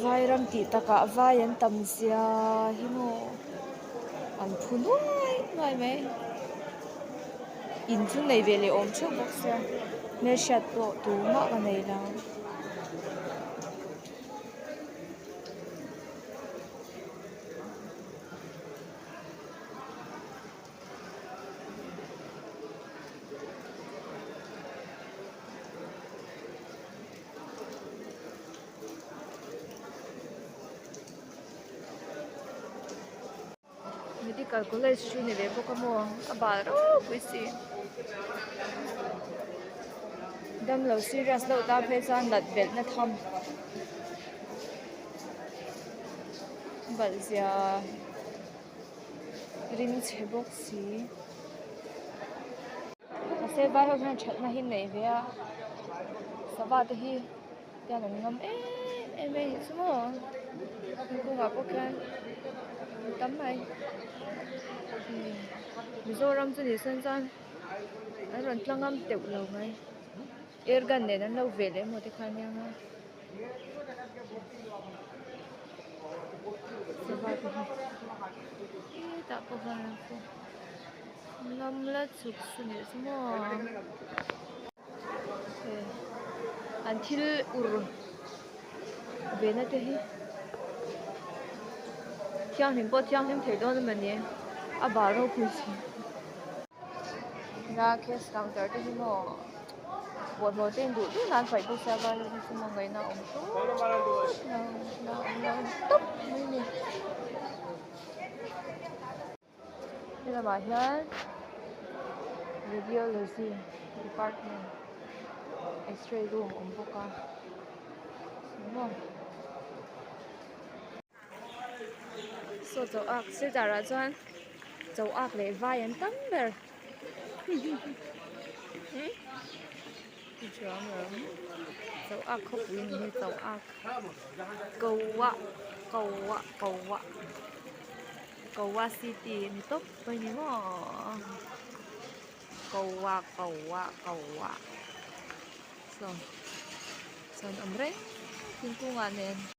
vai ram ti taka vai an tam zia hi mo an phunoi ngai me in chu nei ve le om chu box ya me shat to tu ma ka nei la medical college chu ni ve bo ka mo a ba ro pui si dam lo serious lo ta phe chan lat bel na tham bal zia rin che box si se vai ho na chat na hin nei ve a sawa te hi ya nan ngam e sumo ko ga ko kan tắm này Mizoram chu ni san chan an ron tlangam teuh lo mai ergan ne nan lo ve le mo te khan yang a sawa te hi ta ko han ko ngam la chuk su ni sumo an thil ur ve na te hi thiang him po thiang him thei don ma ni a ba ro pui si na case counter te hi mo bột màu tên đủ thứ nan phải bút sao bao nhiêu mà người nào cũng tốt mấy nè đây là bài hiến radiology department X-ray room ông bố con đúng không số dấu ác sẽ trả ra cho anh dấu ác lấy vai anh tắm về chưa nữa Choak Khawpui-ah Choak Choak City ni top bây ni mo Choak so son omre tingkungan yan